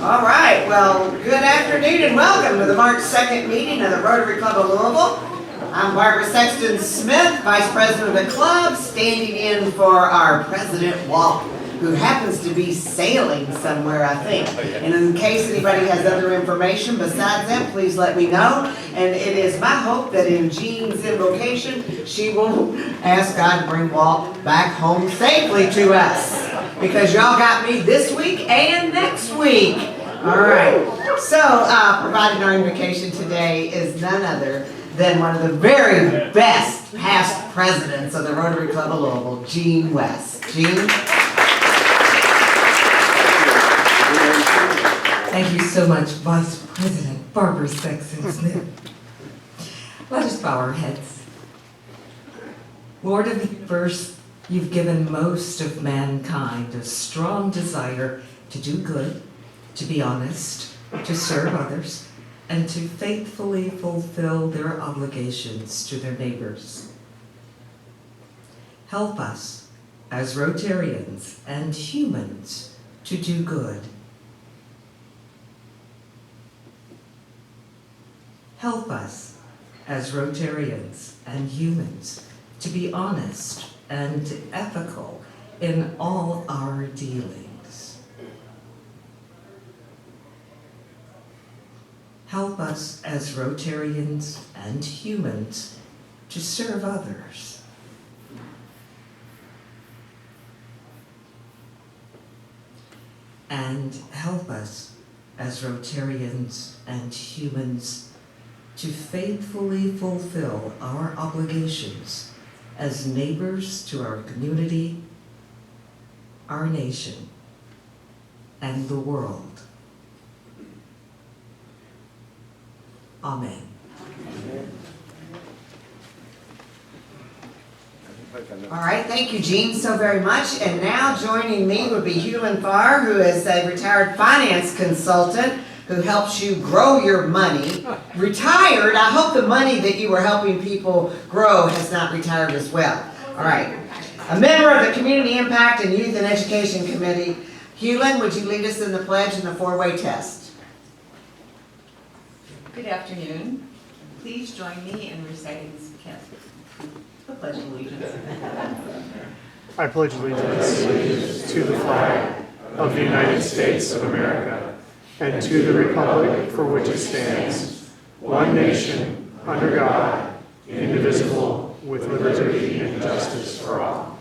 All right, well, good afternoon and welcome to the March 2nd meeting of the Rotary Club of Louisville. I'm Barbara Sexton Smith, Vice President of the club, standing in for our President Walt, who happens to be sailing somewhere, I think. And in case anybody has other information besides that, please let me know. And it is my hope that in Jean's invocation, she will ask God to bring Walt back home safely to us. Because y'all got me this week and next week. All right. So, providing our invocation today is none other than one of the very best past presidents of the Rotary Club of Louisville, Jean West. Jean? Thank you so much, Vice President Barbara Sexton Smith. Let us bow our heads. Lord of the universe, you've given most of mankind a strong desire to do good, to be honest, to serve others, and to faithfully fulfill their obligations to their neighbors. Help us, as Rotarians and humans, to do good. Help us, as Rotarians and humans, to be honest and ethical in all our dealings. Help us as Rotarians and humans to serve others. And help us as Rotarians and humans to faithfully fulfill our obligations as neighbors to our community, our nation, and the world. Amen. All right, thank you, Jean, so very much. And now joining me would be Hughlin Farr, who is a retired finance consultant who helps you grow your money. Retired, I hope the money that you were helping people grow has not retired as well. All right. A member of the Community Impact and Youth and Education Committee. Hughlin, would you lead us in the pledge and the four-way test? Good afternoon. Please join me in reciting this hymn. The Pledge of Allegiance. I pledge allegiance to the flag of the United States of America and to the republic for which it stands, one nation, under God, indivisible, with liberty and justice for all.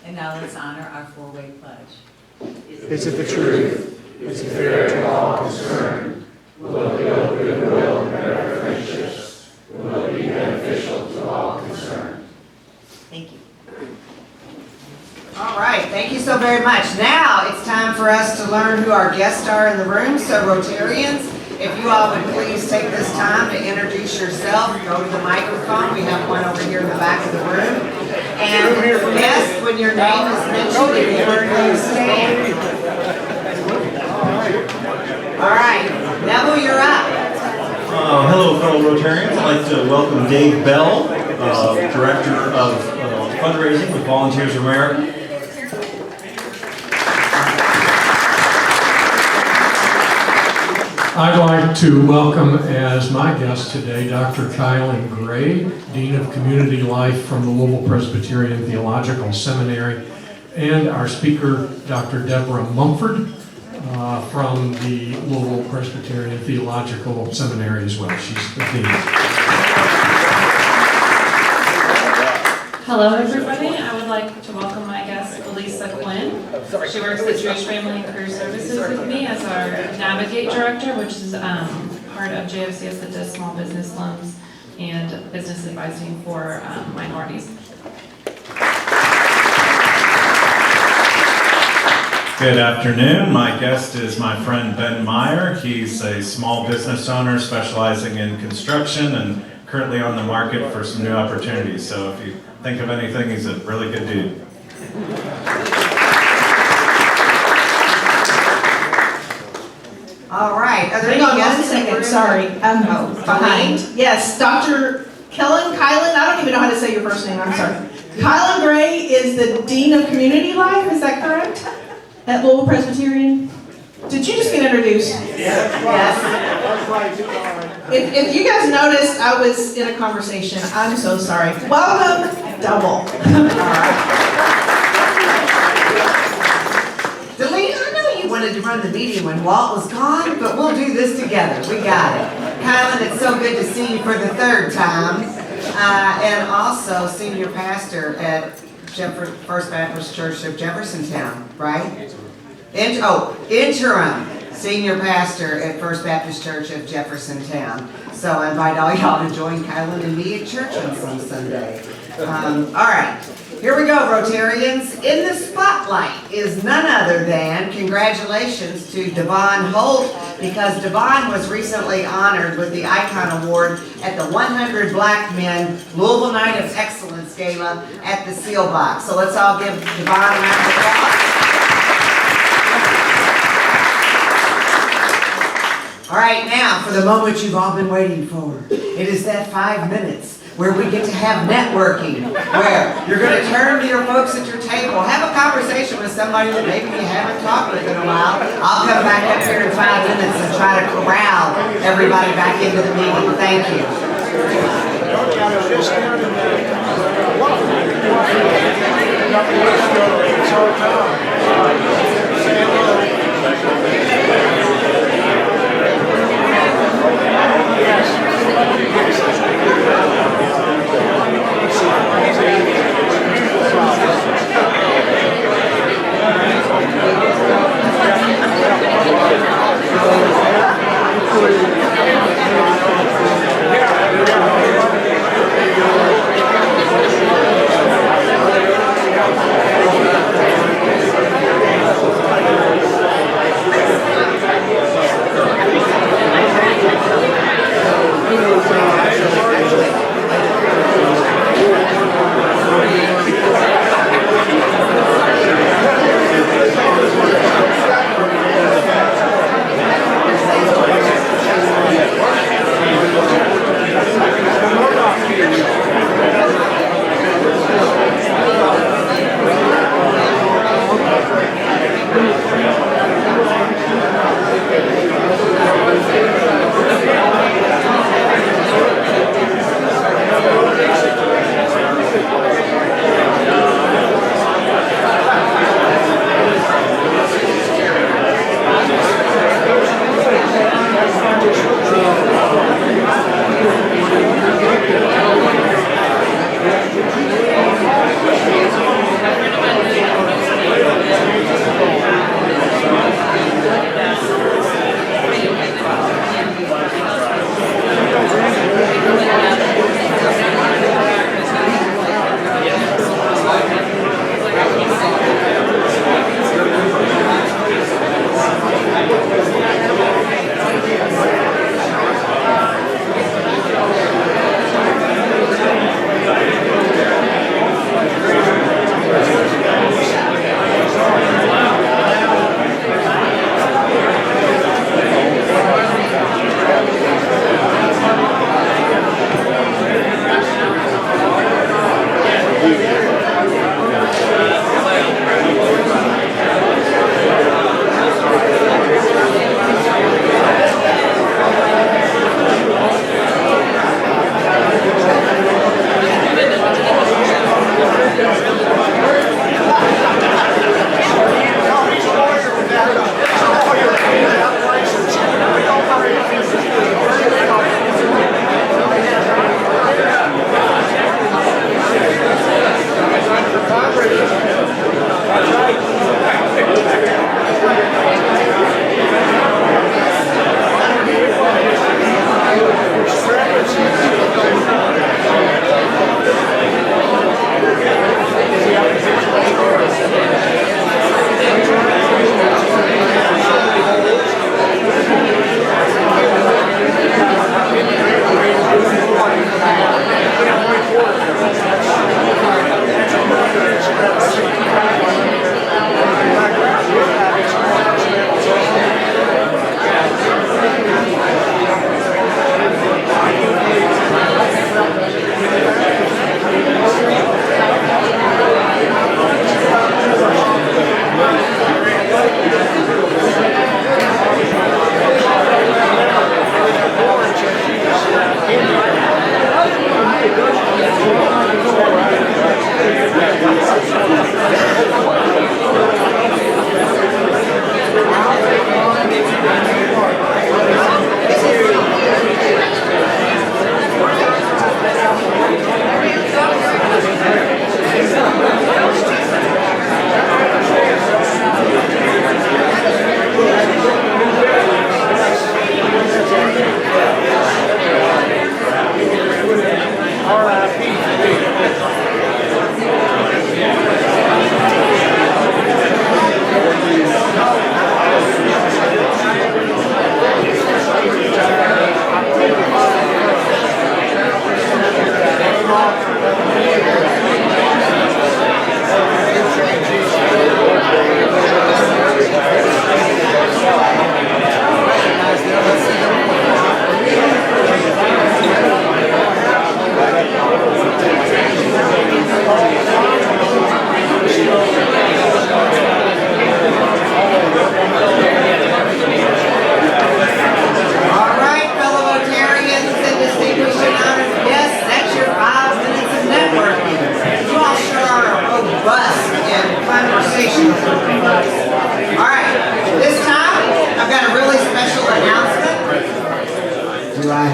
And now let's honor our four-way pledge. Is it the truth? Is it fair to all concerned? Will it build goodwill and better friendships? Will it be beneficial to all concerned? Thank you. All right, thank you so very much. Now it's time for us to learn who our guests are in the room. So Rotarians, if you all would please take this time to introduce yourself, go to the microphone. We have one over here in the back of the room. And guests, when your name is mentioned, if you please stand. All right, Neville, you're up. Hello, fellow Rotarians. I'd like to welcome Dave Bell, Director of Fundraising with Volunteers of America. I'd like to welcome as my guest today Dr. Kylan Gray, Dean of Community Life from the Louisville Presbyterian Theological Seminary, and our speaker, Dr. Debra Mumford, from the Louisville Presbyterian Theological Seminary as well. She's the dean. Hello, everybody. I would like to welcome my guest, Elisa Quinn. She works at Jewish Family and Career Services with me as our Navigate Director, which is part of JFCS that does small business loans and business advising for minorities. Good afternoon. My guest is my friend Ben Meyer. He's a small business owner specializing in construction and currently on the market for some new opportunities. So if you think of anything, he's a really good dude. All right. Are there Hang any on guests one in the second, room? sorry. Behind. Yes, Dr. Kylan, I don't even know how to say your first name, I'm sorry. Kylan Gray is the Dean of Community Life, is that correct? At Louisville Presbyterian? Did you just get introduced? Yes. That's right. If you guys noticed, I was in a conversation. I'm so sorry. Welcome, double. Delene, I know you wanted to run the meeting when Walt was gone, but we'll do this together. We got it. Kylan, it's so good to see you for the third time. And also senior pastor at First Baptist Church of Jeffersontown, right? Interim senior pastor at First Baptist Church of Jeffersontown. So I invite all y'all to join Kylan and me at church on some Sunday. All right, here we go, Rotarians. In the spotlight is none other than congratulations to Devon Holt, because Devon was recently honored with the Icon Award at the 100 Black Men Louisville Night of Excellence Gala at the Seal Box. So let's all give Devon a round of applause. All right, now for the moment you've all been waiting for. It is that 5 minutes where we get to have networking, where you're going to turn to your folks at your table, have a conversation with somebody that maybe you haven't talked with in a while. I'll come back up here in 5 minutes and try to corral everybody back into the meeting. Thank you.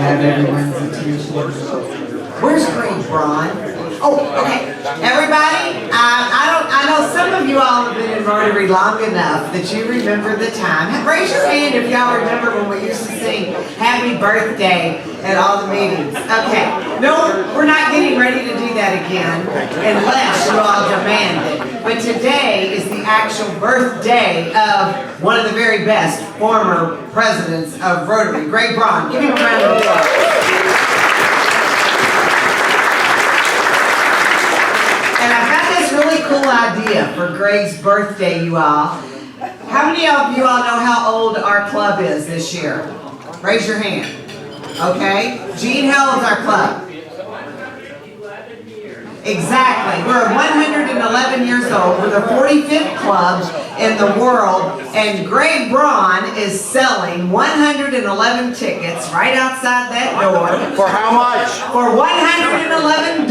have everyone's attention? Where's Greg Braun? Oh, okay. Everybody, I know some of you all have been in Rotary long enough that you remember the time. Raise your hand if y'all remember when we used to sing Happy Birthday at all the meetings. Okay. No, we're not getting ready to do that again unless you all demand it. But today is the actual birthday of one of the very best former presidents of Rotary, Greg Braun. Give him a round of applause. And I've got this really cool idea for Greg's birthday, you all. How many of you all know how old our club is this year? Raise your hand. Okay. Gene, how old is our club? Exactly. We're 111 years old. We're the 45th club in the world, and Greg Braun is selling 111 tickets right outside that door. For how much? For $111.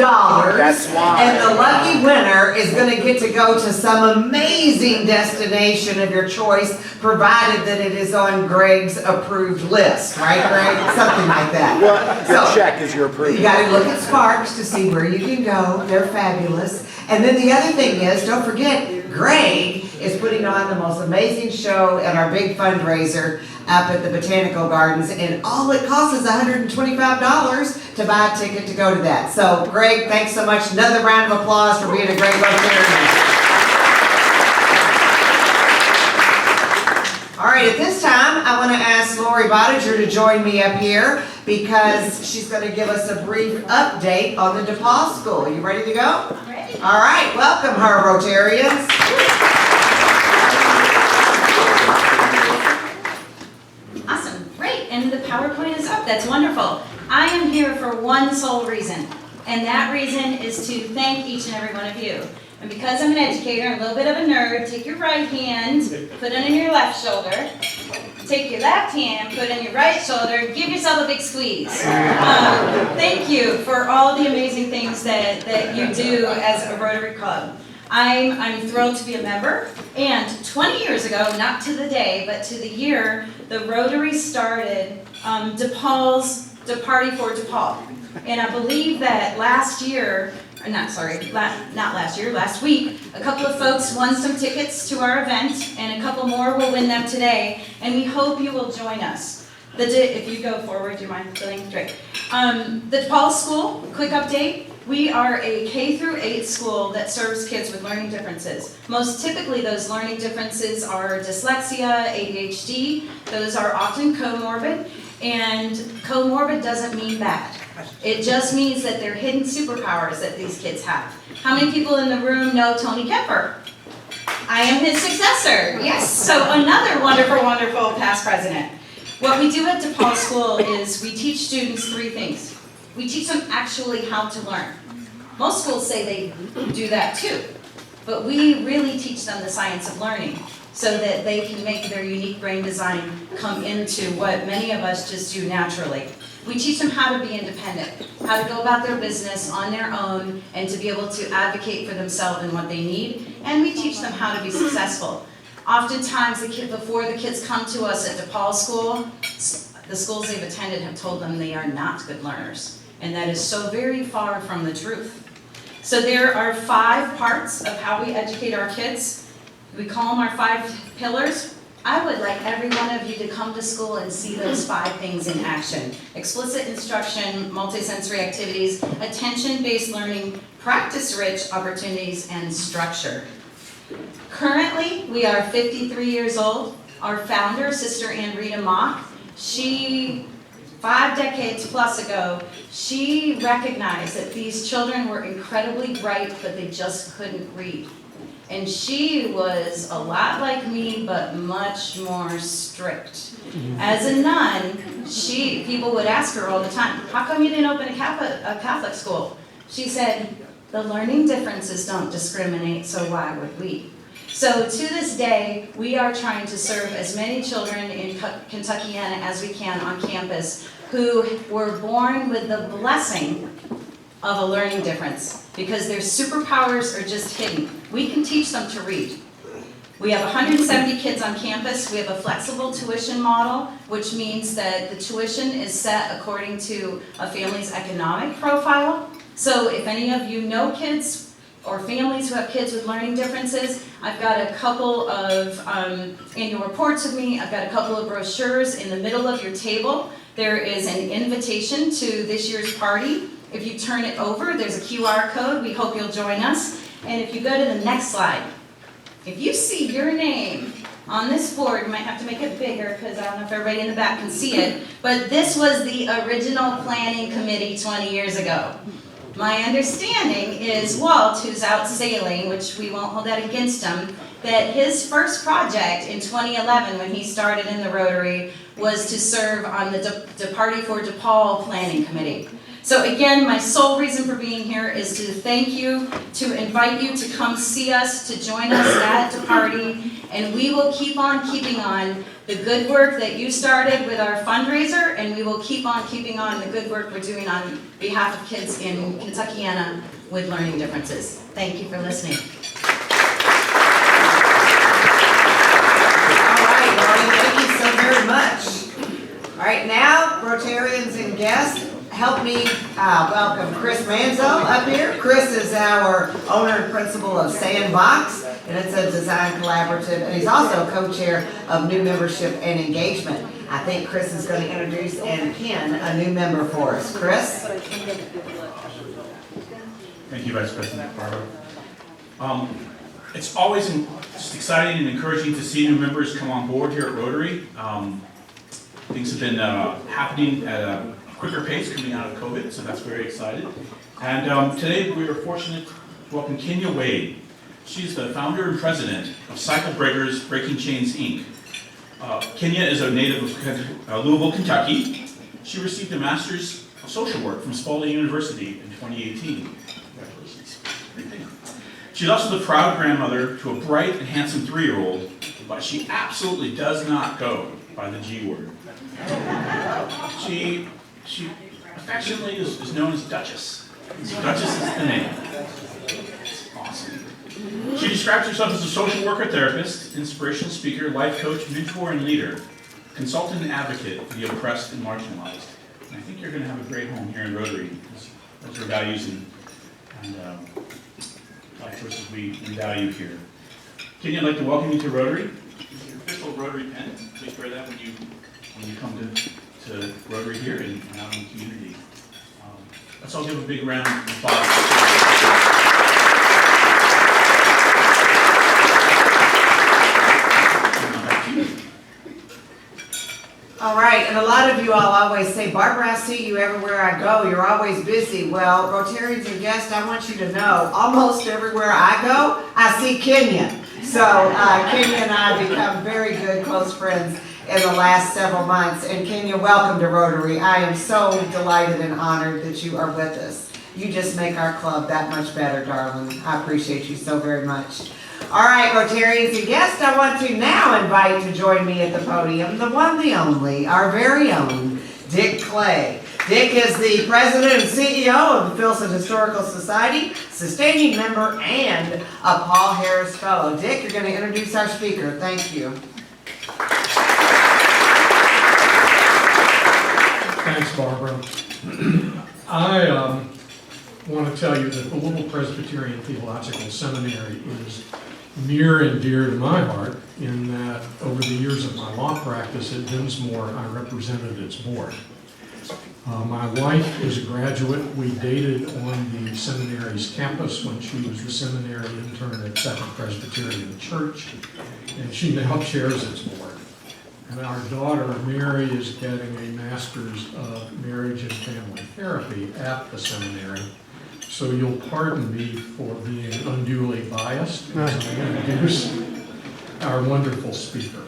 That's why. And the lucky winner is going to get to go to some amazing destination of your choice, provided that it is on Greg's approved list. Right, Greg? Something like that. Well, your check is your approved. You got to look at Sparks to see where you can go. They're fabulous. And then the other thing is, don't forget, Greg is putting on the most amazing show at our big fundraiser up at the Botanical Gardens, and all it costs is $125 to buy a ticket to go to that. So, Greg, thanks so much. Another round of applause for being a great Rotarian. All right, at this time, I want to ask Lori Bottager to join me up here because she's going to give us a brief update on the DePaul School. You ready to go? Ready. All right, welcome her Rotarians. Awesome, great, and the PowerPoint is up, that's wonderful. I am here for one sole reason, and that reason is to thank each and every one of you. And because I'm an educator, I'm a little bit of a nerd, take your right hand, put it on your left shoulder, take your left hand, put it on your right shoulder, give yourself a big squeeze. Thank you for all the amazing things that you do as a Rotary Club. I'm thrilled to be a member, and 20 years ago, not to the day, but to the year, the Rotary started DePaul's The Party for DePaul. And I believe that last week, a couple of folks won some tickets to our event, and a couple more will win them today, and we hope you will join us. If you go forward, do you mind filling? Great. The DePaul School, quick update. We are a K-8 school that serves kids with learning differences. Most typically, those learning differences are dyslexia, ADHD. Those are often comorbid, and comorbid doesn't mean bad. It just means that they're hidden superpowers that these kids have. How many people in the room know Tony Kemper? I am his successor, yes. So another wonderful, wonderful past president. What we do at DePaul School is we teach students three things. We teach them actually how to learn. Most schools say they do that too, but we really teach them the science of learning so that they can make their unique brain design come into what many of us just do naturally. We teach them how to be independent, how to go about their business on their own, and to be able to advocate for themselves and what they need, and we teach them how to be successful. Oftentimes, before the kids come to us at DePaul School, the schools they've attended have told them they are not good learners. And that is so very far from the truth. So there are 5 parts of how we educate our kids. We call them our 5 pillars. I would like every one of you to come to school and see those 5 things in action. Explicit instruction, multisensory activities, attention-based learning, practice-rich opportunities, and structure. Currently, we are 53 years old. Our founder, Sister Ann Rita Mock, she 5 decades plus ago, she recognized that these children were incredibly bright, but they just couldn't read. And she was a lot like me, but much more strict. As a nun, people would ask her all the time, how come you didn't open a Catholic school? She said, the learning differences don't discriminate, so why would we? So to this day, we are trying to serve as many children in Kentuckiana as we can on campus who were born with the blessing of a learning difference because their superpowers are just hidden. We can teach them to read, We have 170 kids on campus. We have a flexible tuition model, which means that the tuition is set according to a family's economic profile. So if any of you know kids or families who have kids with learning differences, I've got a couple of annual reports with me. I've got a couple of brochures in the middle of your table. There is an invitation to this year's party. If you turn it over, there's a QR code. We hope you'll join us. And if you go to the next slide, if you see your name on this board, you might have to make it bigger because I don't know if everybody in the back can see it, but this was the original planning committee 20 years ago. My understanding is Walt, who's out sailing, which we won't hold that against him, that his first project in 2011 when he started in the Rotary was to serve on the Party for DePaul Planning Committee. So again, my sole reason for being here is to thank you, to invite you to come see us, to join us at the party, and we will keep on keeping on the good work that you started with our fundraiser, and we will keep on keeping on the good work we're doing on behalf of kids in Kentuckiana with learning differences. Thank you for listening. All right, Laurie, thank you so very much. All right, now, Rotarians and guests, help me welcome Chris Manzo up here. Chris is our owner and principal of Sandbox, and it's a design collaborative, and he's also co-chair of new membership and engagement. I think Chris is going to introduce and pin a new member for us. Chris? Thank you, Vice President Barbara. It's always just exciting and encouraging to see new members come on board here at Rotary. Things have been happening at a quicker pace coming out of COVID, so that's very exciting. And today we are fortunate to welcome Kenya Wade. She's the founder and president of Cycle Breakers Breaking Chains, Inc. Kenya is a native of Louisville, Kentucky. She received a master's of social work from Spalding University in 2018. Congratulations. She's also the proud grandmother to a bright and handsome 3-year-old, but she absolutely does not go by the G word. She affectionately is known as Duchess. Duchess is the name. It's awesome. She describes herself as a social worker, therapist, inspirational speaker, life coach, mentor, and leader, consultant and advocate for the oppressed and marginalized. And I think you're going to have a great home here in Rotary. Those are values and life choices we value here. Kenya, I'd like to welcome you to Rotary. This is your official Rotary pen. Please wear that when you come to Rotary here and out in the community. Let's all give a big round of applause. All right, and a lot of you all always say, Barbara, I see you everywhere I go. You're always busy. Well, Rotarians and guests, I want you to know, almost everywhere I go, I see Kenya. So Kenya and I have become very good, close friends in the last several months. And Kenya, welcome to Rotary. I am so delighted and honored that you are with us. You just make our club that much better, darling. I appreciate you so very much. All right, Rotarians and guests, I want to now invite to join me at the podium the one, the only, our very own, Dick Clay. Dick is the president and CEO of the Filson Historical Society, sustaining member, and a Paul Harris Fellow. Dick, you're going to introduce our speaker. Thank you. Thanks, Barbara. I want to tell you that the Louisville Presbyterian Theological Seminary is near and dear to my heart in that over the years of my law practice at Dinsmore, I represented its board. My wife is a graduate. We dated on the seminary's campus when she was the seminary intern at Second Presbyterian Church, and she now chairs its board. And our daughter, Mary, is getting a master's of marriage and family therapy at the seminary. So you'll pardon me for being unduly biased as I introduce our wonderful speaker.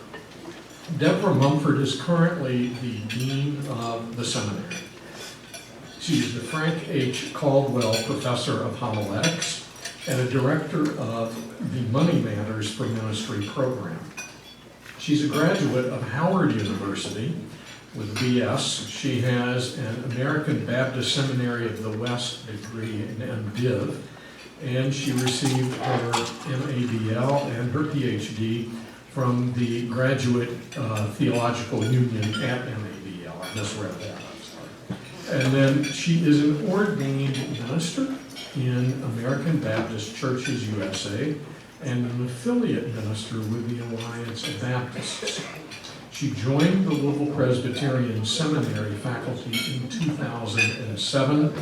Debra Mumford is currently the dean of the seminary. She is the Frank H. Caldwell Professor of Homiletics and a director of the Money Matters for Ministry program. She's a graduate of Howard University with BS. She has an American Baptist Seminary of the West degree in MDiv, and she received her MABL and her PhD from the Graduate Theological Union at MABL. I misread that, I'm sorry. And then she is an ordained minister in American Baptist Churches USA and an affiliate minister with the Alliance of Baptists. She joined the Louisville Presbyterian Seminary faculty in 2007.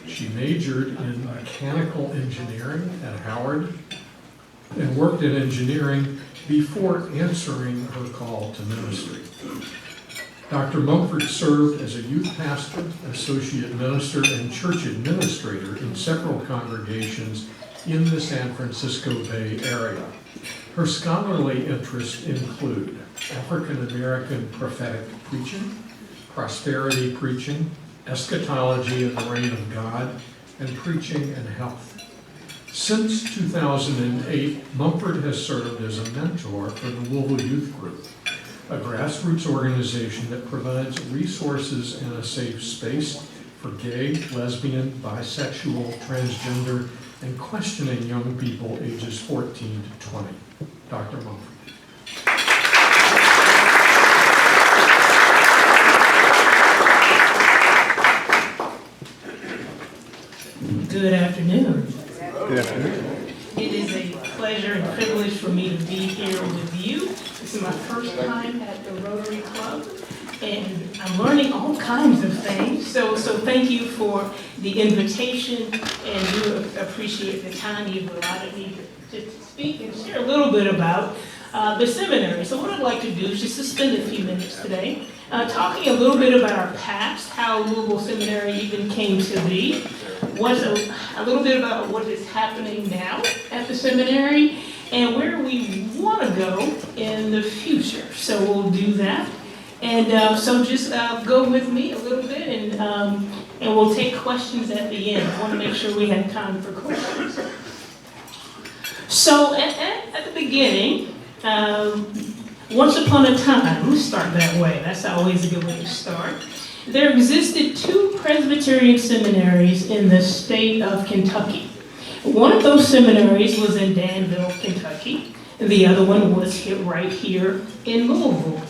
She majored in mechanical engineering at Howard and worked in engineering before answering her call to ministry. Dr. Mumford served as a youth pastor, associate minister, and church administrator in several congregations in the San Francisco Bay Area. Her scholarly interests include African American prophetic preaching, prosperity preaching, eschatology and the reign of God, and preaching and health. Since 2008, Mumford has served as a mentor for the Louisville Youth Group, a grassroots organization that provides resources and a safe space for gay, lesbian, bisexual, transgender, and questioning young people ages 14 to 20. Dr. Mumford. Good afternoon. Good afternoon. It is a pleasure and privilege for me to be here with you. This is my first time at the Rotary Club, and I'm learning all kinds of things. So thank you for the invitation, and you appreciate the time you've allotted me to speak and share a little bit about the seminary. So what I'd like to do is just to spend a few minutes today talking a little bit about our past, how Louisville Seminary even came to be, a little bit about what is happening now at the seminary, and where we want to go in the future. So we'll do that. And so just go with me a little bit, and we'll take questions at the end. I want to make sure we have time for questions. So at the beginning, once upon a time, let's start that way. That's always a good way to start. There existed two Presbyterian seminaries in the state of Kentucky. One of those seminaries was in Danville, Kentucky, and the other one was right here in Louisville.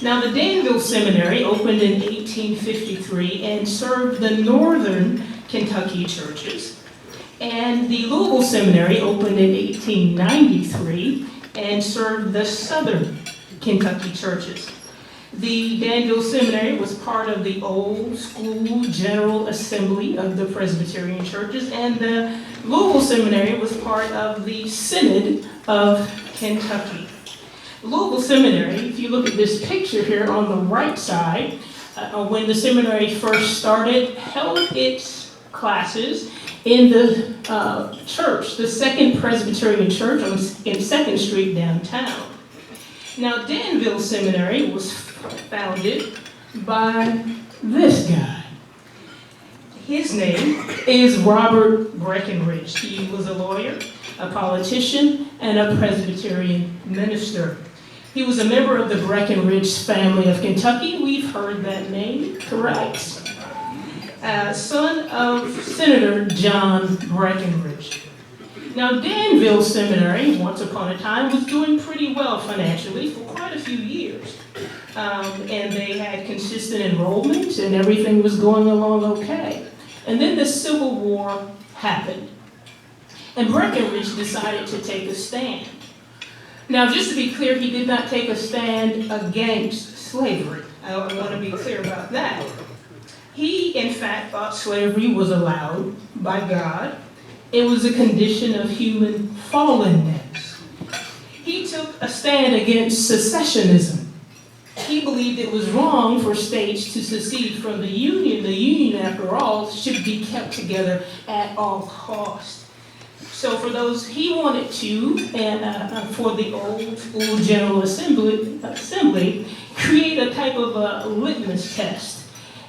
Now, the Danville Seminary opened in 1853 and served the northern Kentucky churches. And the Louisville Seminary opened in 1893 and served the southern Kentucky churches. The Danville Seminary was part of the old school General Assembly of the Presbyterian churches, and the Louisville Seminary was part of the Synod of Kentucky. Louisville Seminary, if you look at this picture here on the right side, when the seminary first started, held its classes in the church, the Second Presbyterian Church on 2nd Street downtown. Now, Danville Seminary was founded by this guy. His name is Robert Breckenridge. He was a lawyer, a politician, and a Presbyterian minister. He was a member of the Breckenridge family of Kentucky. We've heard that name, correct? Son of Senator John Breckenridge. Now, Danville Seminary, once upon a time, was doing pretty well financially for quite a few years. And they had consistent enrollment, and everything was going along okay. And then the Civil War happened. And Breckenridge decided to take a stand. Now, just to be clear, he did not take a stand against slavery. I want to be clear about that. He, in fact, thought slavery was allowed by God. It was a condition of human fallenness. He took a stand against secessionism. He believed it was wrong for states to secede from the Union. The Union, after all, should be kept together at all costs. So for those, he wanted to, and for the old school General Assembly, create a type of a litmus test.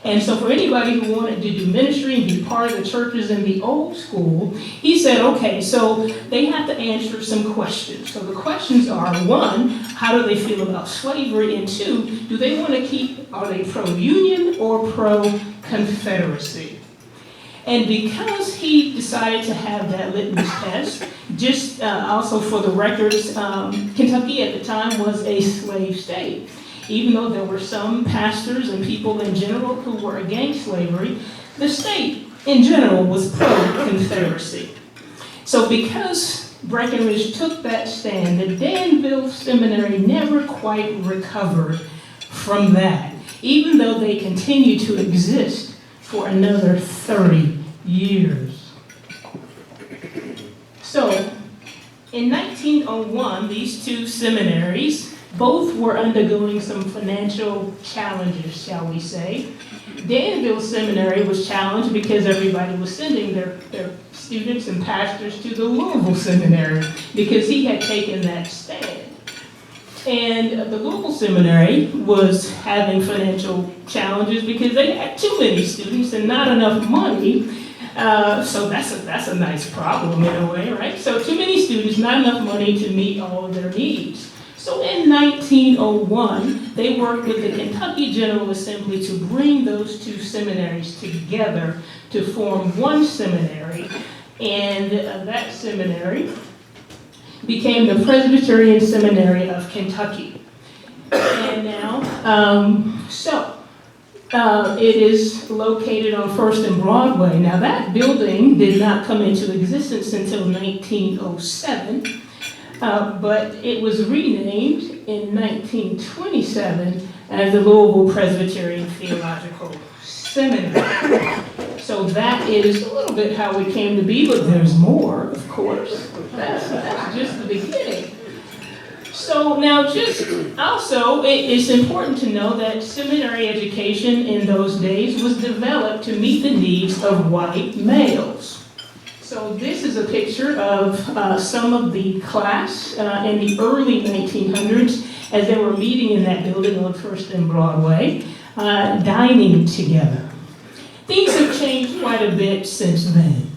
And so for anybody who wanted to do ministry and be part of the churches in the old school, he said, okay, so they have to answer some questions. So the questions are, one, how do they feel about slavery? And two, do they want to keep, are they pro-union or pro-confederacy? And because he decided to have that litmus test, just also for the records, Kentucky at the time was a slave state. Even though there were some pastors and people in general who were against slavery, the state in general was pro-Confederacy. So because Breckinridge took that stand, the Danville Seminary never quite recovered from that, even though they continued to exist for another 30 years. So, in 1901, these two seminaries both were undergoing some financial challenges, shall we say. Danville Seminary was challenged because everybody was sending their students and pastors to the Louisville Seminary because he had taken that stand. And the Louisville Seminary was having financial challenges because they had too many students and not enough money. So that's a nice problem in a way, right? So too many students, not enough money to meet all of their needs. So in 1901, they worked with the Kentucky General Assembly to bring those two seminaries together to form one seminary. And that seminary became the Presbyterian Seminary of Kentucky. And now, it is located on First and Broadway. Now that building did not come into existence until 1907. But it was renamed in 1927 as the Louisville Presbyterian Theological Seminary. So that is a little bit how we came to be, but there's more, of course. That's just the beginning. So now it's important to know that seminary education in those days was developed to meet the needs of white males. So this is a picture of some of the class in the early 1900s as they were meeting in that building on First and Broadway, dining together. Things have changed quite a bit since then.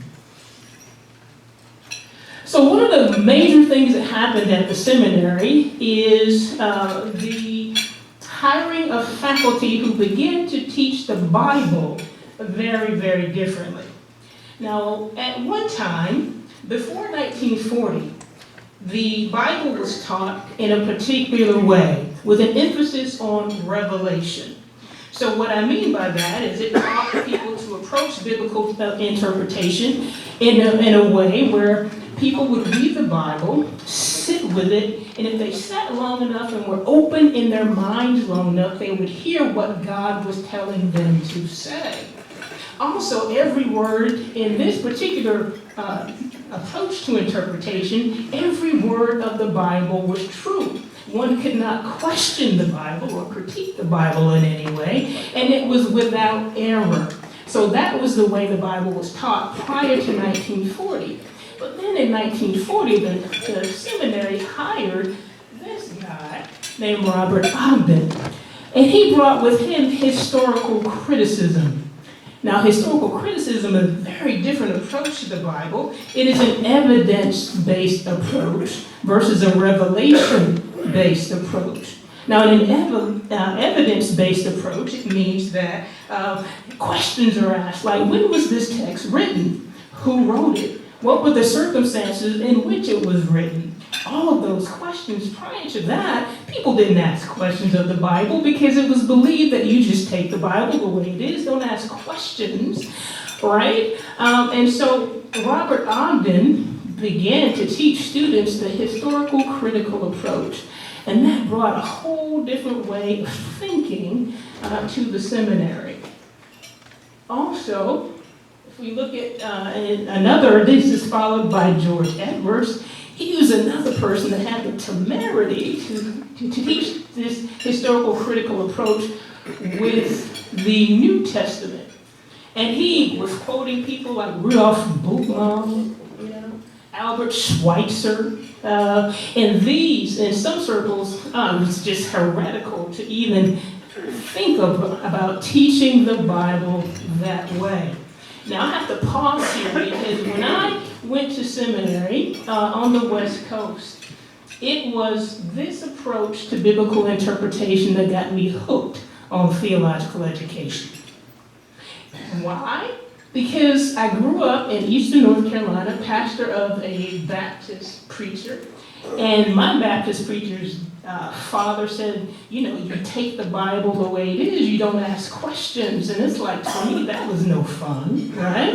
So one of the major things that happened at the seminary is the hiring of faculty who began to teach the Bible very, very differently. Now, at one time, before 1940, the Bible was taught in a particular way, with an emphasis on revelation. So what I mean by that is it taught people to approach biblical interpretation in a way where people would read the Bible, sit with it, and if they sat long enough and were open in their minds long enough, they would hear what God was telling them to say. Also, every word in this particular approach to interpretation, every word of the Bible was true. One could not question the Bible or critique the Bible in any way, and it was without error. So that was the way the Bible was taught prior to 1940. But then in 1940, the seminary hired this guy named Robert Ogden, and he brought with him historical criticism. Now, historical criticism is a very different approach to the Bible. It is an evidence-based approach versus a revelation-based approach. Now, in an evidence-based approach, it means that questions are asked, like, when was this text written? Who wrote it? What were the circumstances in which it was written? All of those questions. Prior to that, people didn't ask questions of the Bible because it was believed that you just take the Bible the way it is, don't ask questions, right? And so Robert Ogden began to teach students the historical critical approach, and that brought a whole different way of thinking to the seminary. Also, if we look at this is followed by George Edwards. He was another person that had the temerity to teach this historical critical approach with the New Testament. And he was quoting people like Rudolf Bultmann, Albert Schweitzer, and these, in some circles, was just heretical to even think about teaching the Bible that way. Now, I have to pause here because when I went to seminary on the West Coast, it was this approach to biblical interpretation that got me hooked on theological education. Why? because I grew up in Eastern North Carolina, pastor of a Baptist preacher, and my Baptist preacher's father said, you know, you take the Bible the way it is, you don't ask questions. And it's like, to me, that was no fun, right?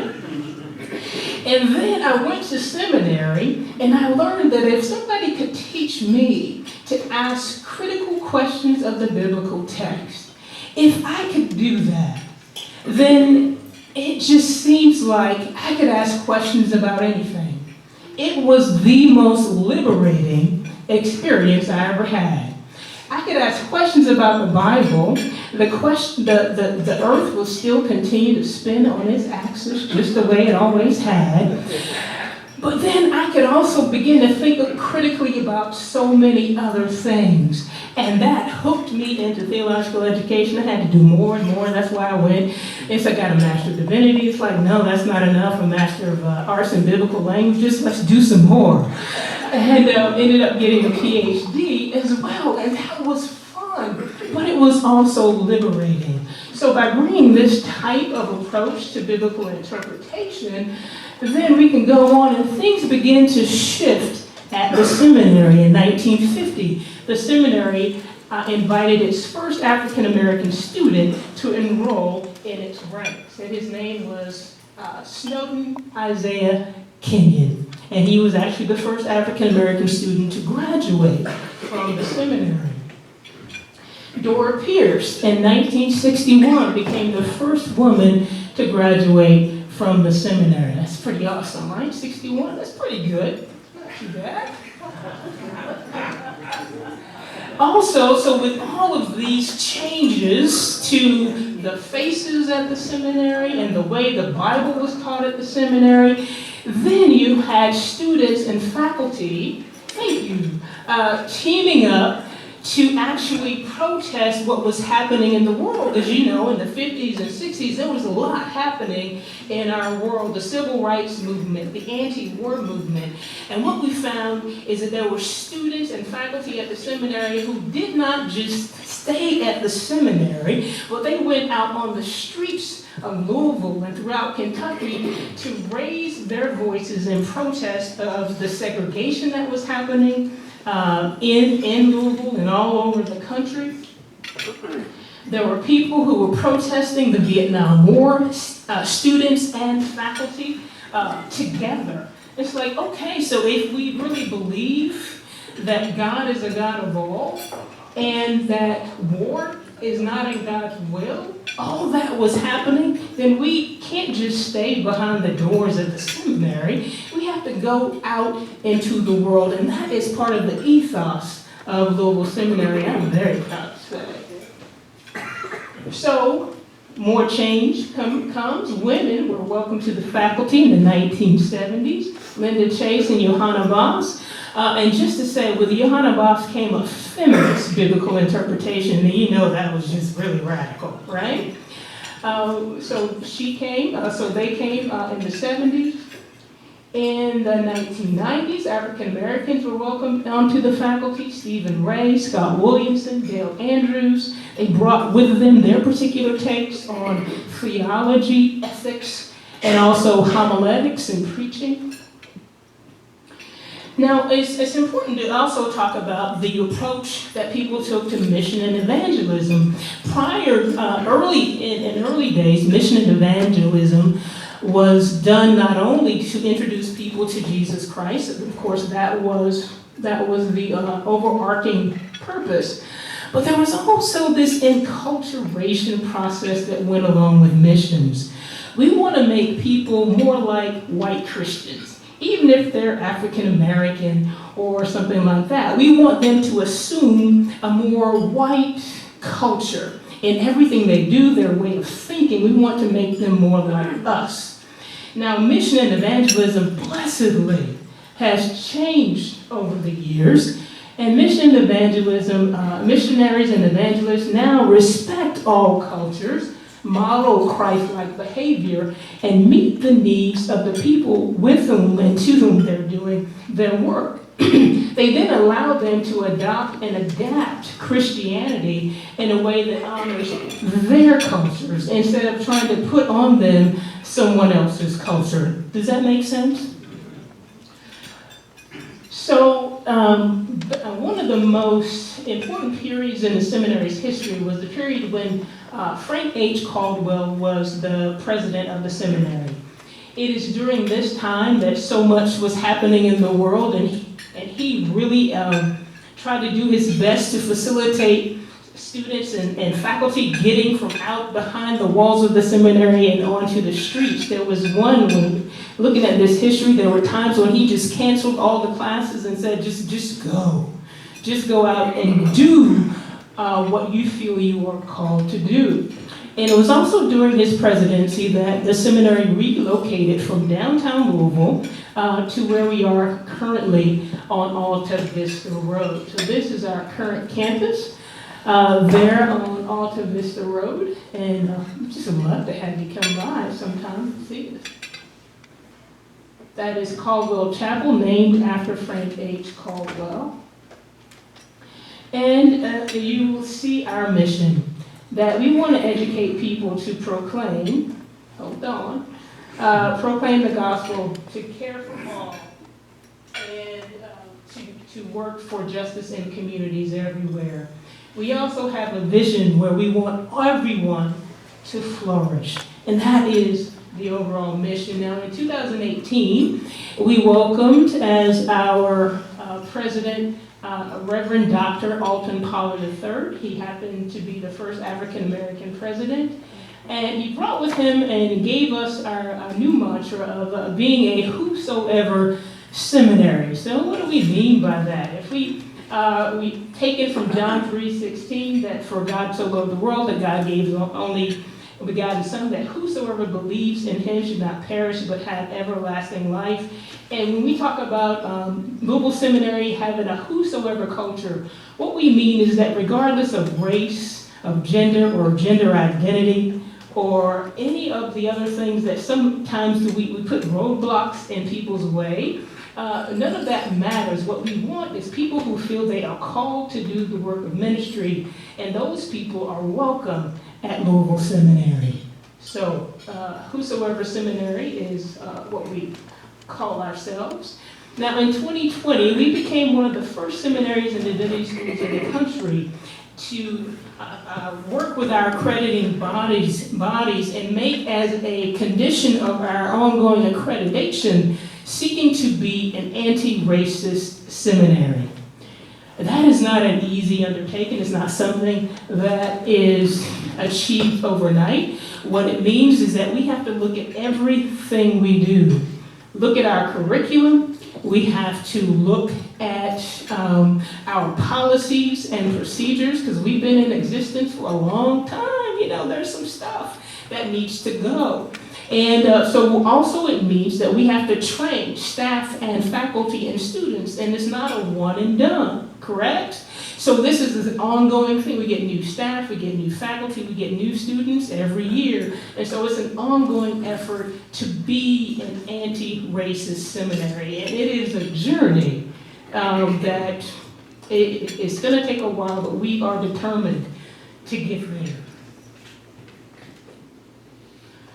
And then I went to seminary, and I learned that if somebody could teach me to ask critical questions of the biblical text, if I could do that, then it just seems like I could ask questions about anything. It was the most liberating experience I ever had. I could ask questions about the Bible. The earth will still continue to spin on its axis just the way it always had. But then I could also begin to think critically about so many other things. And that hooked me into theological education. I had to do more and more. That's why I went. It's I got a Master of Divinity. It's like, no, that's not enough. A Master of Arts and Biblical Languages. Let's do some more. And ended up getting a PhD as well. And that was fun. But it was also liberating. So by bringing this type of approach to biblical interpretation, then we can go on and things begin to shift at the seminary in 1950. The seminary invited its first African-American student to enroll in its ranks. And his name was Snowden Isaiah Kenyon. And he was actually the first African-American student to graduate from the seminary. Dora Pierce in 1961 became the first woman to graduate from the seminary. That's pretty awesome, right? 61, that's pretty good. Not too bad. Also, so with all of these changes to the faces at the seminary and the way the Bible was taught at the seminary, then you had students and faculty, thank you, teaming up to actually protest what was happening in the world. As you know, in the 50s and 60s, there was a lot happening in our world. The civil rights movement, the anti-war movement. And what we found is that there were students and faculty at the seminary who did not just stay at the seminary, but they went out on the streets of Louisville and throughout Kentucky to raise their voices in protest of the segregation that was happening in Louisville and all over the country. There were people who were protesting the Vietnam War, students and faculty together. It's like, okay, so if we really believe that God is a God of all and that war is not in God's will, all that was happening, then we can't just stay behind the doors of the seminary. We have to go out into the world, and that is part of the ethos of Louisville Seminary. I'm very proud to say. So, more change comes. Women were welcomed to the faculty in the 1970s. Linda Chase and Johanna Voss. And just to say, with Johanna Voss came a feminist biblical interpretation, and you know that was just really radical, right? So she came, so they came in the 70s. In the 1990s, African Americans were welcomed onto the faculty. Stephen Ray, Scott Williamson, Dale Andrews. They brought with them their particular takes on theology, ethics, and also homiletics and preaching. Now, it's important to also talk about the approach that people took to mission and evangelism. In early days, mission and evangelism was done not only to introduce people to Jesus Christ, of course that was the overarching purpose, but there was also this enculturation process that went along with missions. We want to make people more like white Christians, even if they're African American or something like that. We want them to assume a more white culture in everything they do, their way of thinking. We want to make them more like us. Now, mission and evangelism, blessedly, has changed over the years. And mission and evangelism, missionaries and evangelists now respect all cultures, model Christ-like behavior, and meet the needs of the people with whom and to whom they're doing their work. they then allow them to adopt and adapt Christianity in a way that honors their cultures instead of trying to put on them someone else's culture. Does that make sense? So one of the most important periods in the seminary's history was the period when Frank H. Caldwell was the president of the seminary. It is during this time that so much was happening in the world, and he really tried to do his best to facilitate students and faculty getting from out behind the walls of the seminary and onto the streets. There was when looking at this history, there were times when he just canceled all the classes and said, just go. Just go out and do what you feel you are called to do. And it was also during his presidency that the seminary relocated from downtown Louisville to where we are currently on Alta Vista Road. So this is our current campus there on Alta Vista Road. And just would love to have you come by sometime and see this. That is Caldwell Chapel, named after Frank H. Caldwell. And you will see our mission, that we want to educate people to proclaim, proclaim the gospel, to care for all, and to work for justice in communities everywhere. We also have a vision where we want everyone to flourish, and that is the overall mission. Now in 2018, we welcomed as our president Reverend Dr. Alton Pollard III. He happened to be the first African-American president. And he brought with him and gave us our new mantra of being a whosoever seminary. So what do we mean by that? If we take it from John 3:16, that for God so loved the world that God gave his only begotten Son, that whosoever believes in him should not perish but have everlasting life. And when we talk about Louisville Seminary having a whosoever culture, what we mean is that regardless of race, of gender, or gender identity, or any of the other things that sometimes we put roadblocks in people's way, none of that matters. What we want is people who feel they are called to do the work of ministry, and those people are welcome at Louisville Seminary. So, whosoever seminary is what we call ourselves. Now, in 2020, we became one of the first seminaries and divinity schools in the country to work with our accrediting bodies and make as a condition of our ongoing accreditation seeking to be an anti-racist seminary. That is not an easy undertaking. It's not something that is achieved overnight. What it means is that we have to look at everything we do. Look at our curriculum. We have to look at our policies and procedures, because we've been in existence for a long time. You know, there's some stuff that needs to go. And so also it means that we have to train staff and faculty and students, and it's not a one and done, correct? So this is an ongoing thing. We get new staff, we get new faculty, we get new students every year. And so it's an ongoing effort to be an anti-racist seminary. And it is a journey that it's going to take a while, but we are determined to get there.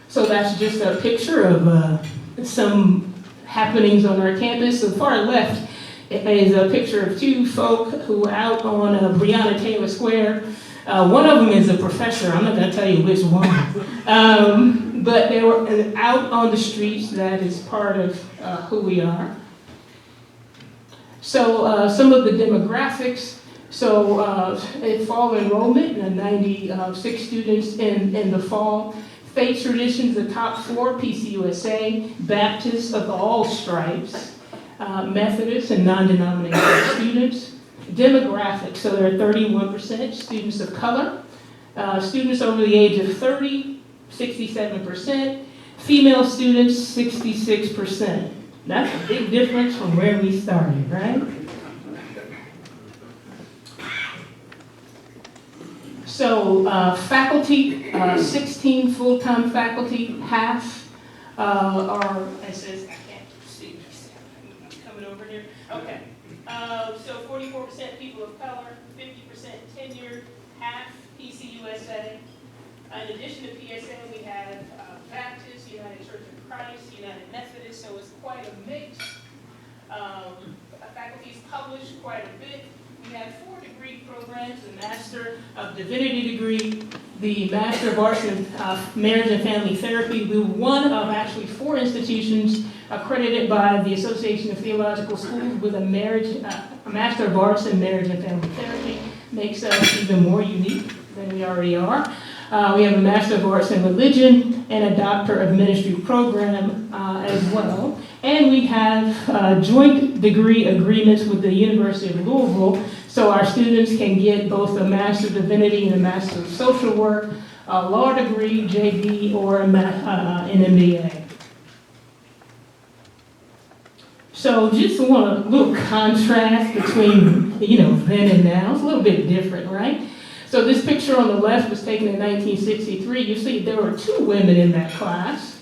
So that's just a picture of some happenings on our campus. The far left is a picture of two folk who are out on Breonna Taylor Square. One of them is a professor. I'm not going to tell you which one. But they were out on the streets. That is part of who we are. So some of the demographics. So in fall enrollment, 96 students in the fall. Faith traditions, the top 4, PCUSA, Baptists of all stripes, Methodists and non-denominational students. Demographics, so there are 31% students of color. Students over the age of 30, 67%. Female students, 66%. That's a big difference from where we started, right? So faculty, 16 full-time faculty, half are, it says, I can't see, coming over here, okay. So 44% people of color, 50% tenured, half PCUSA. In addition to PSA, we have Baptist, United Church of Christ, United Methodist, so it's quite a mix. Faculty's published quite a bit. We have 4 degree programs, the Master of Divinity degree, the Master of Arts in Marriage and Family Therapy. We're one of actually 4 institutions accredited by the Association of Theological Schools with a Master of Arts in Marriage and Family Therapy. Makes us even more unique than we already are. We have a Master of Arts in Religion and a Doctor of Ministry program as well. And we have joint degree agreements with the University of Louisville, so our students can get both a Master of Divinity and a Master of Social Work, a law degree, JD, or an MBA. So just want a little contrast between, then and now. It's a little bit different, right? So this picture on the left was taken in 1963. You see there were 2 women in that class,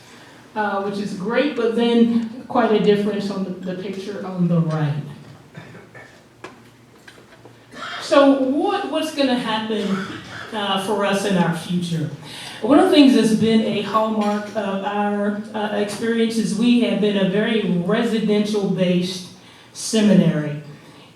which is great, but then quite a difference on the picture on the right. So what's going to happen for us in our future? One of the things that's been a hallmark of our experience is we have been a very residential-based seminary.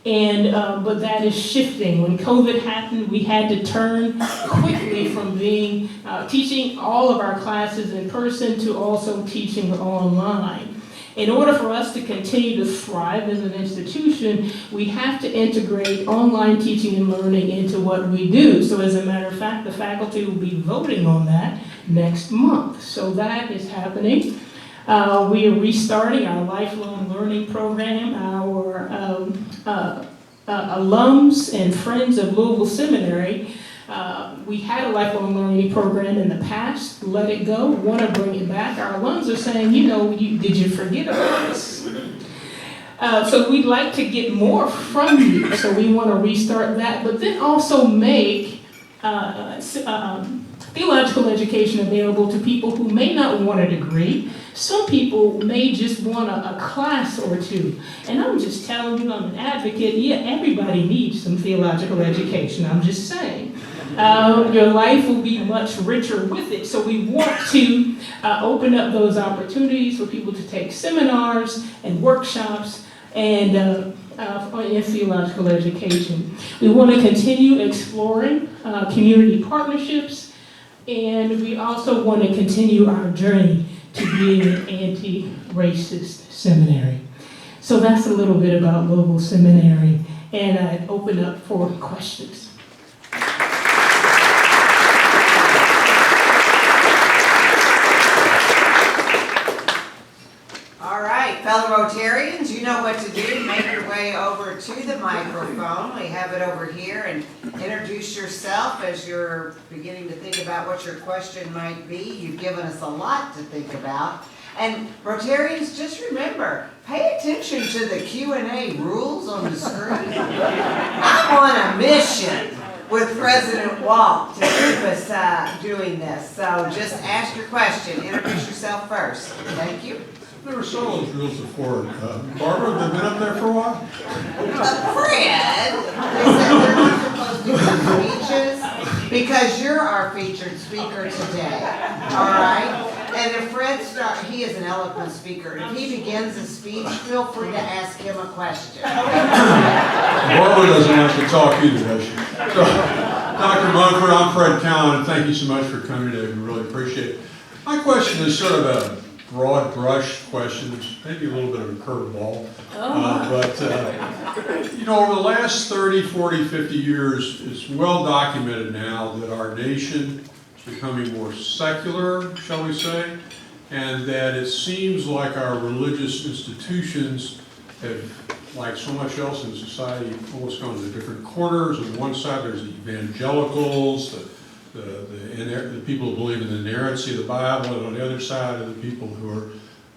But that is shifting. When COVID happened, we had to turn quickly from being teaching all of our classes in person to also teaching online. In order for us to continue to thrive as an institution, we have to integrate online teaching and learning into what we do. So as a matter of fact, the faculty will be voting on that next month. So that is happening. We are restarting our lifelong learning program. Our alums and friends of Louisville Seminary, we had a lifelong learning program in the past, let it go, want to bring it back. Our alums are saying, did you forget about us? So we'd like to get more from you, so we want to restart that, but then also make theological education available to people who may not want a degree. Some people may just want a class or 2. And I'm just telling you, I'm an advocate. Yeah, everybody needs some theological education. I'm just saying. Your life will be much richer with it. So we want to open up those opportunities for people to take seminars and workshops and in theological education. We want to continue exploring community partnerships, and we also want to continue our journey to being an anti-racist seminary. So that's a little bit about Louisville Seminary, and I'd open up for questions. All right, fellow Rotarians, you know what to do. Make your way over to the microphone. We have it over here, and introduce yourself as you're beginning to think about what your question might be. You've given us a lot to think about. And Rotarians, just remember, pay attention to the Q&A rules on the screen. I'm on a mission with President Walt to keep us doing this. So just ask your question. Introduce yourself first. Thank you. There were some of those rules before. Barbara, have you been up there for a while? Fred, they said they're not supposed to give speeches because you're our featured speaker today. All right? And if Fred starts, he is an eloquent speaker. If he begins a speech, feel free to ask him a question. Barbara doesn't have to talk either, does she? So, Dr. Mumford, I'm Fred Cowan, and thank you so much for coming today. We really appreciate it. My question is sort of a broad brush question, maybe a little bit of a curveball. Over the last 30, 40, 50 years, it's well documented now that our nation is becoming more secular, shall we say, and that it seems like our religious institutions have, like so much else in society, almost gone to different corners. On one side, there's the evangelicals, the people who believe in the inerrancy of the Bible, and on the other side are the people who are,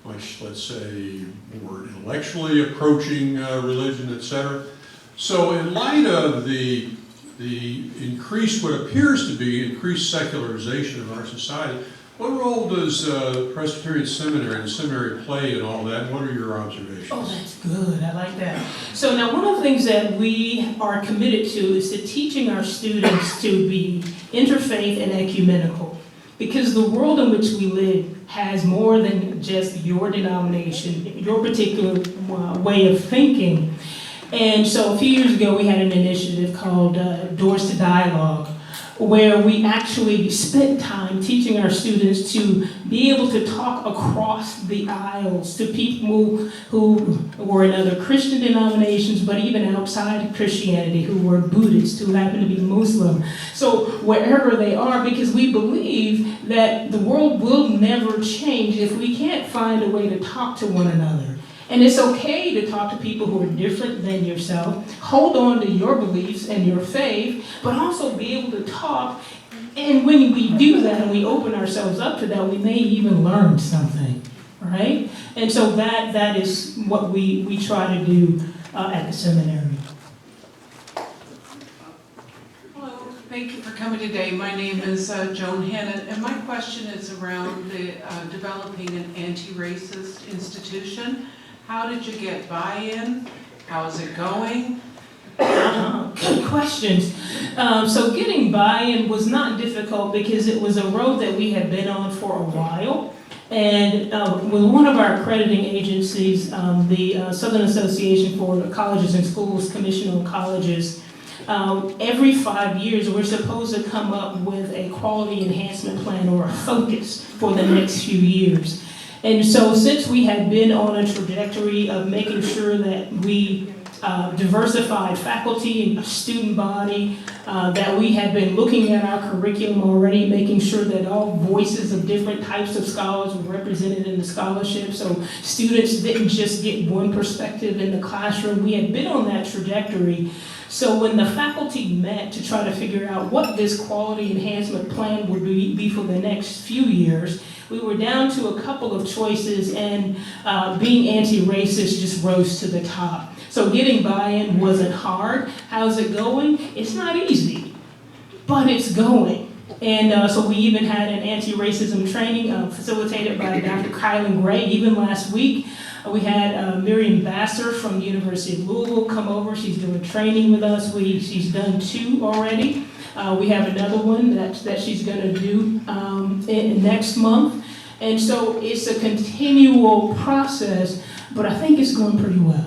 let's say, more intellectually approaching religion, etc. So in light of the increased, what appears to be increased secularization of our society, What role does Presbyterian Seminary and seminary play in all that? What are your observations? Oh, that's good. I like that. So now one of the things that we are committed to is to teaching our students to be interfaith and ecumenical. Because the world in which we live has more than just your denomination, your particular way of thinking. And so a few years ago, we had an initiative called Doors to Dialogue, where we actually spent time teaching our students to be able to talk across the aisles to people who were in other Christian denominations, but even outside of Christianity, who were Buddhist, who happen to be Muslim. So wherever they are, because we believe that the world will never change if we can't find a way to talk to one another. And it's okay to talk to people who are different than yourself, hold on to your beliefs and your faith, but also be able to talk. And when we do that and we open ourselves up to that, we may even learn something, right? And so that is what we try to do at the seminary. Hello, thank you for coming today. My name is Joan Hannon, and my question is around the developing an anti-racist institution. How did you get buy-in? How is it going? Good questions. So getting buy-in was not difficult because it was a road that we had been on for a while. And with one of our accrediting agencies, the Southern Association for Colleges and Schools, Commission on Colleges, every 5 years we're supposed to come up with a quality enhancement plan or a focus for the next few years. And so since we had been on a trajectory of making sure that we diversified faculty and student body, that we had been looking at our curriculum already, making sure that all voices of different types of scholars were represented in the scholarship, so students didn't just get one perspective in the classroom. We had been on that trajectory. So when the faculty met to try to figure out what this quality enhancement plan would be for the next few years, we were down to a couple of choices, and being anti-racist just rose to the top. So getting buy-in wasn't hard. How's it going? It's not easy, but it's going. And so we even had an anti-racism training facilitated by Dr. Kylan Gray even last week. We had Miriam Vassar from the University of Louisville come over. She's doing training with us. She's done 2 already. We have another one that she's going to do next month. And so it's a continual process, but I think it's going pretty well.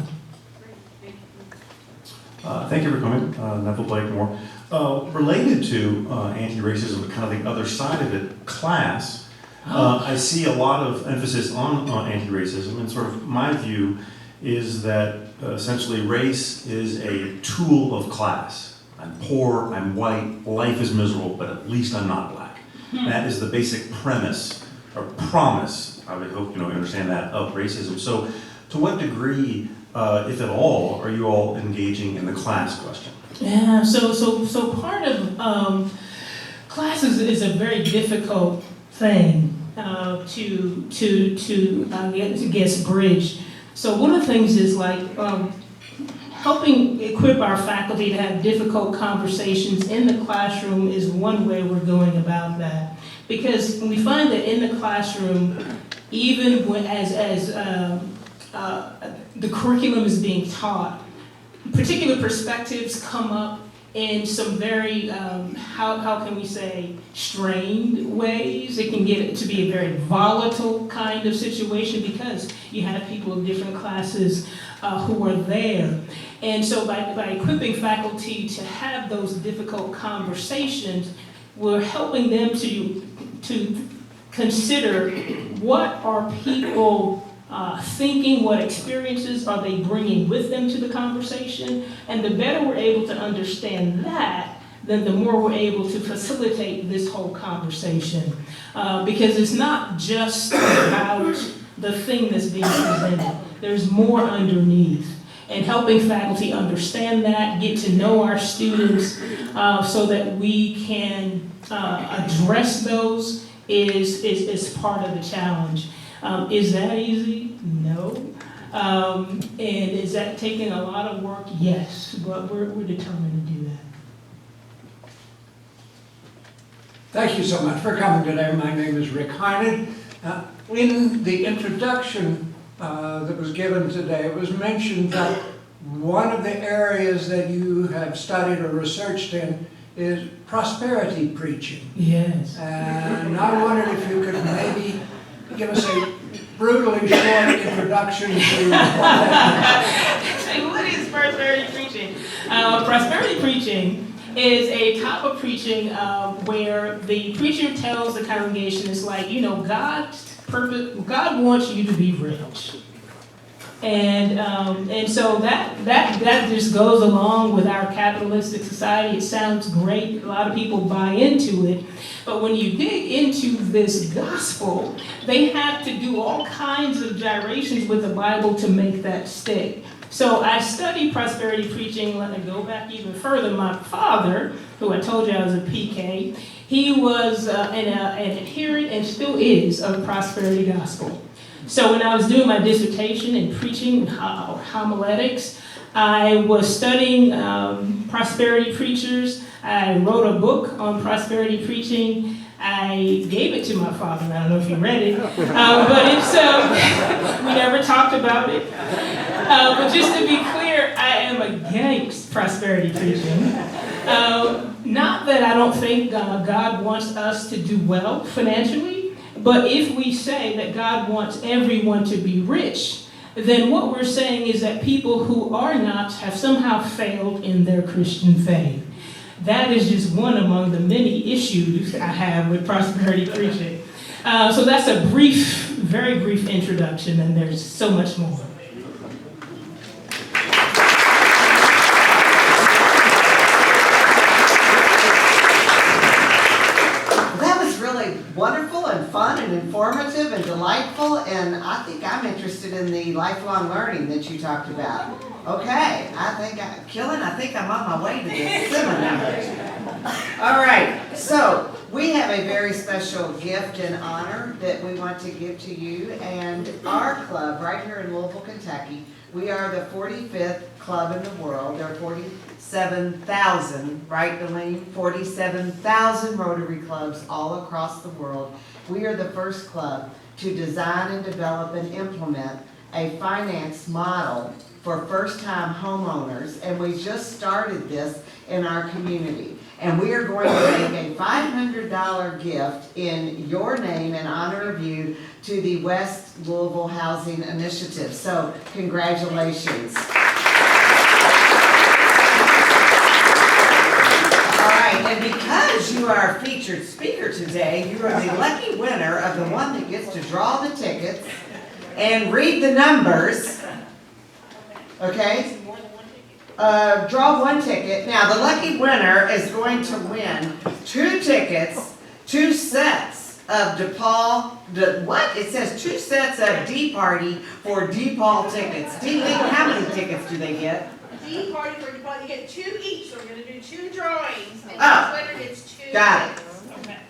Thank you for coming, Neville Blakemore. Related to anti-racism, but kind of the other side of it, class, I see a lot of emphasis on anti-racism, and sort of my view is that essentially race is a tool of class. I'm poor, I'm white, life is miserable, but at least I'm not black. That is the basic premise or promise, I would hope you understand that, of racism. So to what degree, if at all, are you all engaging in the class question? Yeah, so part of class is a very difficult thing to guess bridge. So one of the things is like helping equip our faculty to have difficult conversations in the classroom is one way we're going about that. Because we find that in the classroom, even when, as the curriculum is being taught, particular perspectives come up in some very, how can we say, strained ways. It can get to be a very volatile kind of situation because you have people of different classes who are there. And so by equipping faculty to have those difficult conversations, we're helping them to consider what are people thinking, what experiences are they bringing with them to the conversation, and the better we're able to understand that, then the more we're able to facilitate this whole conversation. Because it's not just about the thing that's being presented. There's more underneath. And helping faculty understand that, get to know our students so that we can address those is part of the challenge. Is that easy? No. And is that taking a lot of work? Yes, but we're determined to do that. Thank you so much for coming today. My name is Rick Heinen. In the introduction that was given today, it was mentioned that one of the areas that you have studied or researched in is prosperity preaching. Yes. And I wondered if you could maybe give us a brutally short introduction to what that is. What is prosperity preaching? Prosperity preaching is a type of preaching where the preacher tells the congregation, it's like, you know, God wants you to be rich. And so that just goes along with our capitalistic society. It sounds great. A lot of people buy into it. But when you dig into this gospel, they have to do all kinds of gyrations with the Bible to make that stick. So I studied prosperity preaching. Let me go back even further. My father, who I told you I was a PK, he was an adherent and still is of prosperity gospel. So when I was doing my dissertation in preaching homiletics, I was studying prosperity preachers. I wrote a book on prosperity preaching. I gave it to my father. I don't know if you read it, but it's we never talked about it. But just to be clear, I am against prosperity preaching. Not that I don't think God wants us to do well financially, but if we say that God wants everyone to be rich, then what we're saying is that people who are not have somehow failed in their Christian faith. That is just one among the many issues I have with prosperity preaching. So that's a brief, very brief introduction, and there's so much more. That was really wonderful and fun and informative and delightful, and I think I'm interested in the lifelong learning that you talked about. Okay, I think I'm on my way to this seminar. All right, so we have a very special gift and honor that we want to give to you, and our club right here in Louisville, Kentucky, we are the 45th club in the world. There are 47,000, right, Delaney? 47,000 Rotary clubs all across the world. We are the first club to design and develop and implement a finance model for first-time homeowners, and we just started this in our community. And we are going to make a $500 gift in your name in honor of you to the West Louisville Housing Initiative. So congratulations. All right, and because you are our featured speaker today, you are the lucky winner of the one that gets to draw the tickets and read the numbers. Okay? Draw one ticket. Now, the lucky winner is going to win 2 tickets, 2 sets of it says 2 sets of D-Party for D-Paul tickets. How many tickets do they get? D-Party for D-Paul, you get 2 each, so we're going to do 2 drawings. And Oh, each winner gets 2. got it.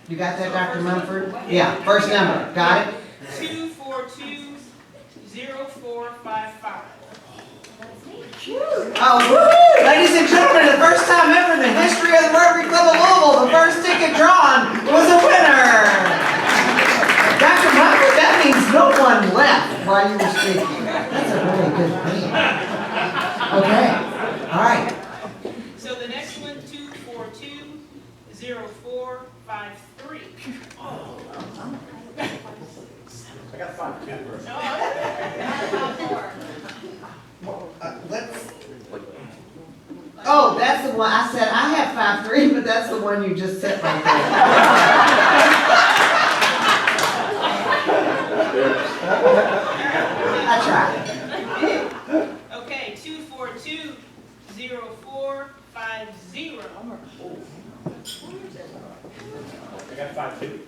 You got that, Dr. Mumford? Yeah, first number. Got it? 2420455. Oh, woo! Ladies and gentlemen, the first time ever in the history of the Rotary Club of Louisville, the first ticket drawn was a winner. Dr. Mumford, that means no one left while you were speaking. That's a really good thing. Okay, all right. So the next one, 2420453. I got 5 too. Oh, that's the one. I said I have 5-3, but that's the one you just said right there. I tried. Okay, 2420450. I got 5 too.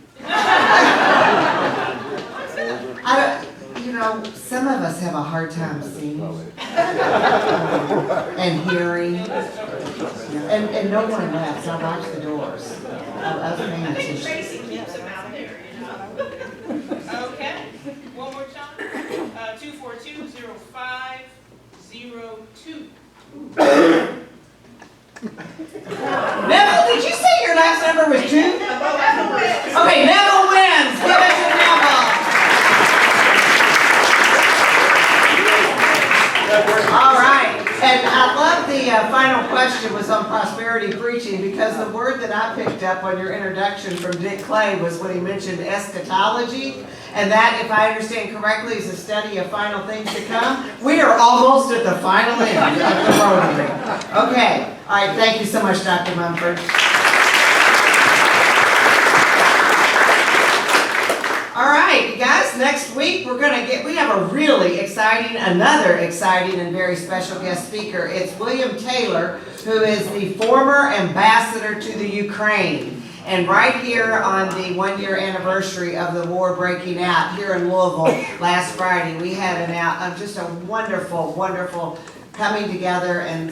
Some of us have a hard time seeing and hearing, and no one laughs. I watch the doors. I was paying attention. Tracy keeps them out there, Okay, one more time. 2420502. Neville, did you say your last number was 2? up on your introduction from Dick Clay was when he mentioned eschatology. And that, if I understand correctly, is a study of final things to come. We are almost at the final end of the Rotary. Okay, all right, thank you so much, Dr. Mumford. All right, you guys, next week we have a really exciting, another exciting and very special guest speaker. It's William Taylor, who is the former ambassador to the Ukraine. And right here on the 1-year anniversary of the war breaking out here in Louisville last Friday, we had just a wonderful, wonderful coming together and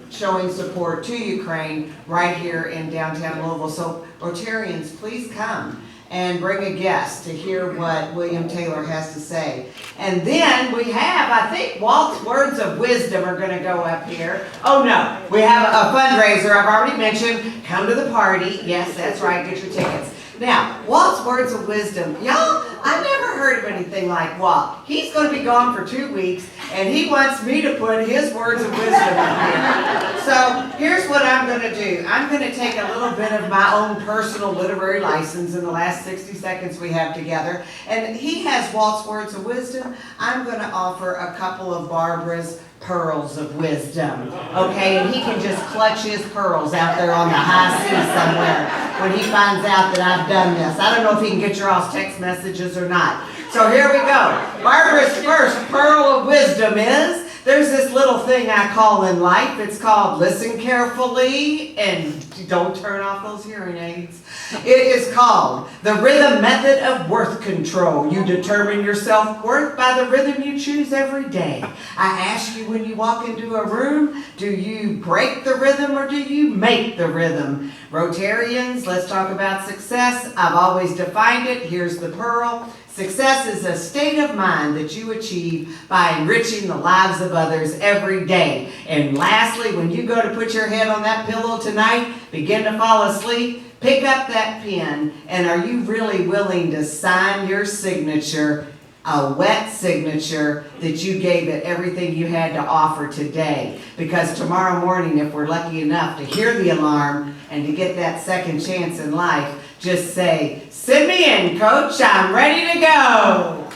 showing support to Ukraine right here in downtown Louisville. So Rotarians, please come and bring a guest to hear what William Taylor has to say. And then we have, I think, Walt's Words of Wisdom are going to go up here. Oh no, we have a fundraiser I've already mentioned. Come to the party. Yes, that's right, get your tickets. Now, Walt's Words of Wisdom. Y'all, I've never heard of anything like Walt. He's going to be gone for 2 weeks, and he wants me to put his words of wisdom in here. So here's what I'm going to do. I'm going to take a little bit of my own personal literary license in the last 60 seconds we have together. And he has Walt's Words of Wisdom. I'm going to offer a couple of Barbara's pearls of wisdom, okay? And he can just clutch his pearls out there on the high seas somewhere when he finds out that I've done this. I don't know if he can get your all's text messages or not. So here we go. Barbara's first pearl of wisdom is, there's this little thing I call in life. It's called listen carefully and don't turn off those hearing aids. It is called the rhythm method of worth control. You determine your self-worth by the rhythm you choose every day. I ask you when you walk into a room, do you break the rhythm or do you make the rhythm? Rotarians, let's talk about success. I've always defined it. Here's the pearl. Success is a state of mind that you achieve by enriching the lives of others every day. And lastly, when you go to put your head on that pillow tonight, begin to fall asleep, pick up that pen, and are you really willing to sign your signature, a wet signature that you gave it everything you had to offer today? Because tomorrow morning, if we're lucky enough to hear the alarm and to get that second chance in life, just say, "Send me in, Coach, I'm ready to go."